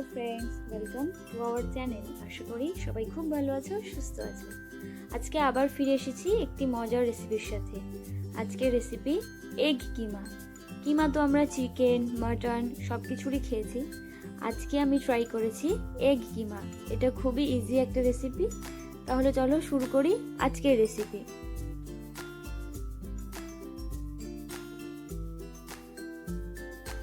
Hello friends, welcome to our channel. আশা করি সবাই খুব ভালো আছো, সুস্থ আছো। আজকে আবার ফিরে এসেছি একটি মজার রেসিপির সাথে। আজকের রেসিপি এগ কিমা। কিমা তো আমরা চিকেন, মাটন সব কিছুরই খেয়েছি। আজকে আমি ট্রাই করেছি এগ কিমা। এটা খুবই ইজি একটা রেসিপি। তাহলে চলো শুরু করি আজকের রেসিপি।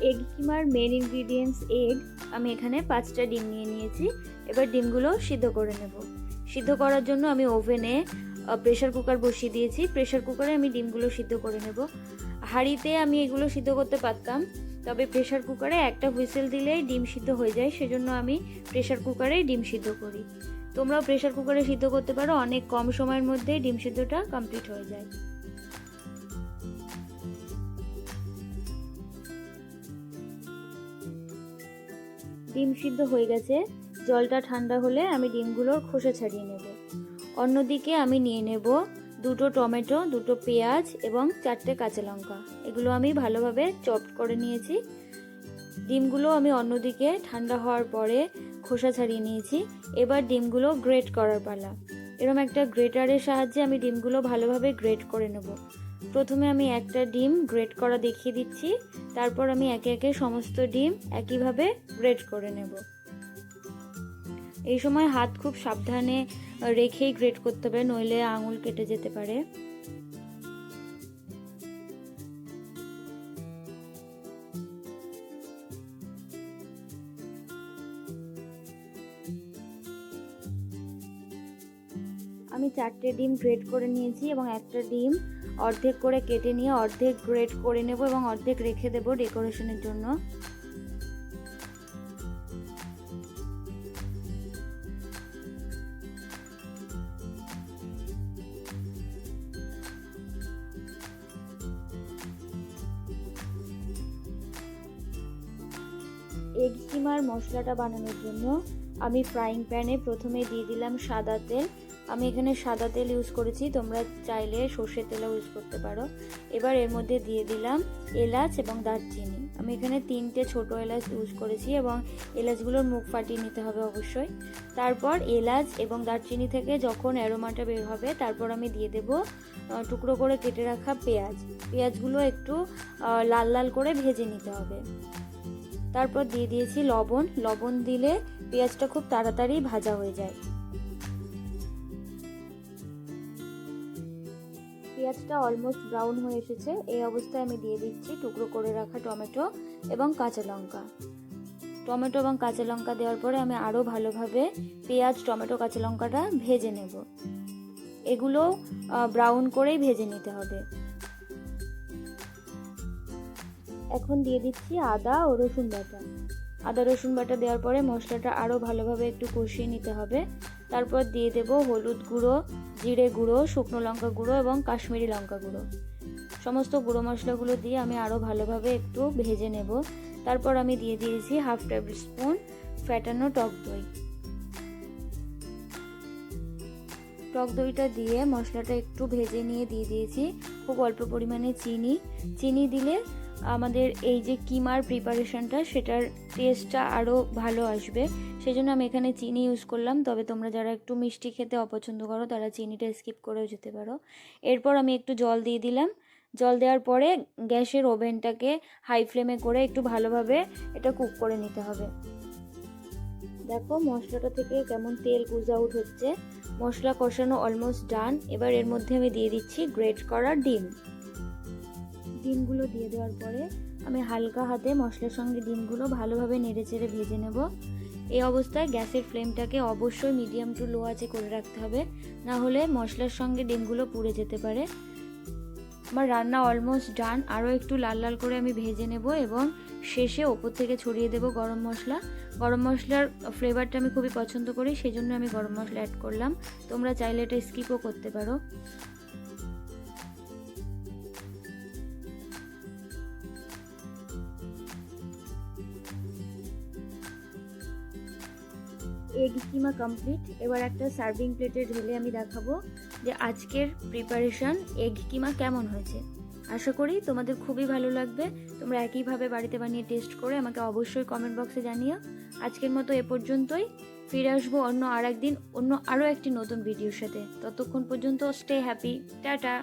এগ কিমার মেন ইনগ্রিডিয়েন্টস এগ। আমি এখানে 5টা ডিম নিয়ে নিয়েছি। এবার ডিমগুলো সিদ্ধ করে নেব। সিদ্ধ করার জন্য আমি ওভেনে প্রেসার কুকার বসিয়ে দিয়েছি। প্রেসার কুকারে আমি ডিমগুলো সিদ্ধ করে নেব। হাঁড়িতে আমি এগুলো সিদ্ধ করতে পারতাম, তবে প্রেসার কুকারে একটা হুইসেল দিলেই ডিম সিদ্ধ হয়ে যায়, সেজন্য আমি প্রেসার কুকারেই ডিম সিদ্ধ করি। তোমরাও প্রেসার কুকারে সিদ্ধ করতে পারো, অনেক কম সময়ের মধ্যেই ডিম সিদ্ধটা কমপ্লিট হয়ে যায়। ডিম সিদ্ধ হয়ে গেছে। জলটা ঠান্ডা হলে আমি ডিমগুলোর খোসা ছাড়িয়ে নেব। অন্যদিকে আমি নিয়ে নেব 2টো টমেটো, 2টো পেঁয়াজ এবং 4টে কাঁচা লঙ্কা। এগুলো আমি ভালোভাবে চপ করে নিয়েছি। ডিমগুলো আমি অন্যদিকে ঠান্ডা হওয়ার পরে খোসা ছাড়িয়ে নিয়েছি। এবার ডিমগুলো গ্রেট করার পালা। এরকম একটা গ্রেটারের সাহায্যে আমি ডিমগুলো ভালোভাবে গ্রেট করে নেব। প্রথমে আমি একটা ডিম গ্রেট করা দেখিয়ে দিচ্ছি, তারপর আমি একে একে সমস্ত ডিম একইভাবে গ্রেট করে নেব। এই সময় হাত খুব সাবধানে রেখেই গ্রেট করতে হবে, নইলে আঙুল কেটে যেতে পারে। আমি 4টে ডিম গ্রেট করে নিয়েছি এবং একটা ডিম অর্ধেক করে কেটে নিয়ে অর্ধেক গ্রেট করে নেব এবং অর্ধেক রেখে দেব ডেকোরেশনের জন্য। এগ কিমার মশলাটা বানানোর জন্য আমি ফ্রাইং প্যানে প্রথমে দিয়ে দিলাম সাদা তেল। আমি এখানে সাদা তেল ইউজ করেছি, তোমরা চাইলে সর্ষের তেলও ইউজ করতে পারো। এবার এর মধ্যে দিয়ে দিলাম এলাচ এবং দারচিনি। আমি এখানে 3টে ছোট এলাচ ইউজ করেছি এবং এলাচগুলোর মুখ ফাটিয়ে নিতে হবে অবশ্যই। তারপর এলাচ এবং দারচিনি থেকে যখন অ্যারোমাটা বের হবে, তারপর আমি দিয়ে দেব টুকরো করে কেটে রাখা পেঁয়াজ। পেঁয়াজগুলো একটু লাল লাল করে ভেজে নিতে হবে। তারপর দিয়ে দিয়েছি লবণ। লবণ দিলে পেঁয়াজটা খুব তাড়াতাড়ি ভাজা হয়ে যায়। পেঁয়াজটা অলমোস্ট ব্রাউন হয়ে এসেছে। এই অবস্থায় আমি দিয়ে দিচ্ছি টুকরো করে রাখা টমেটো এবং কাঁচা লঙ্কা। টমেটো এবং কাঁচা লঙ্কা দেওয়ার পরে আমি আরও ভালোভাবে পেঁয়াজ, টমেটো, কাঁচা লঙ্কাটা ভেজে নেব। এগুলো ব্রাউন করেই ভেজে নিতে হবে। এখন দিয়ে দিচ্ছি আদা ও রসুন বাটা। আদা রসুন বাটা দেওয়ার পরে মশলাটা আরও ভালোভাবে একটু কষিয়ে নিতে হবে। তারপর দিয়ে দেব হলুদ গুঁড়ো, জিরে গুঁড়ো, শুকনো লঙ্কা গুঁড়ো এবং কাশ্মীরি লঙ্কা গুঁড়ো। সমস্ত গুঁড়ো মশলাগুলো দিয়ে আমি আরও ভালোভাবে একটু ভেজে নেব। তারপর আমি দিয়ে দিয়েছি 1/2 টেবিল স্পুন ফ্যাটানো টক দই। টক দইটা দিয়ে মশলাটা একটু ভেজে নিয়ে দিয়ে দিয়েছি খুব অল্প পরিমাণে চিনি। চিনি দিলে আমাদের এই যে কিমার প্রিপারেশনটা, সেটার টেস্টটা আরও ভালো আসবে, সেই জন্য আমি এখানে চিনি ইউজ করলাম। তবে তোমরা যারা একটু মিষ্টি খেতে অপছন্দ করো তারা চিনিটা স্কিপ করেও যেতে পারো। এরপর আমি একটু জল দিয়ে দিলাম। জল দেওয়ার পরে গ্যাসের ওভেনটাকে হাই ফ্লেমে করে একটু ভালোভাবে এটা কুক করে নিতে হবে। দেখো মশলাটা থেকে কেমন তেল গুজ আউট হচ্ছে। মশলা কষানো অলমোস্ট ডান। এবার এর মধ্যে আমি দিয়ে দিচ্ছি গ্রেট করা ডিম। ডিমগুলো দিয়ে দেওয়ার পরে আমি হালকা হাতে মশলার সঙ্গে ডিমগুলো ভালোভাবে নেড়ে চেড়ে ভেজে নেব। এই অবস্থায় গ্যাসের ফ্লেমটাকে অবশ্যই মিডিয়াম টু লো আঁচে করে রাখতে হবে, না হলে মশলার সঙ্গে ডিমগুলো পুড়ে যেতে পারে। আমার রান্না অলমোস্ট ডান। আরও একটু লাল লাল করে আমি ভেজে নেব এবং শেষে ওপর থেকে ছড়িয়ে দেব গরম মশলা। গরম মশলার ফ্লেভারটা আমি খুবই পছন্দ করি, সেই জন্য আমি গরম মশলা অ্যাড করলাম। তোমরা চাইলে এটা স্কিপও করতে পারো। এগ কিমা কমপ্লিট। এবার একটা সার্ভিং প্লেটে ঢেলে আমি দেখাবো যে আজকের প্রিপারেশন এগ কিমা কেমন হয়েছে। আশা করি তোমাদের খুবই ভালো লাগবে। তোমরা একইভাবে বাড়িতে বানিয়ে টেস্ট করে আমাকে অবশ্যই কমেন্ট বক্সে জানিও। আজকের মতো এ পর্যন্তই। ফিরে আসবো অন্য আর একদিন অন্য আরও একটি নতুন ভিডিওর সাথে। ততক্ষণ পর্যন্ত স্টে হ্যাপি, টাটা।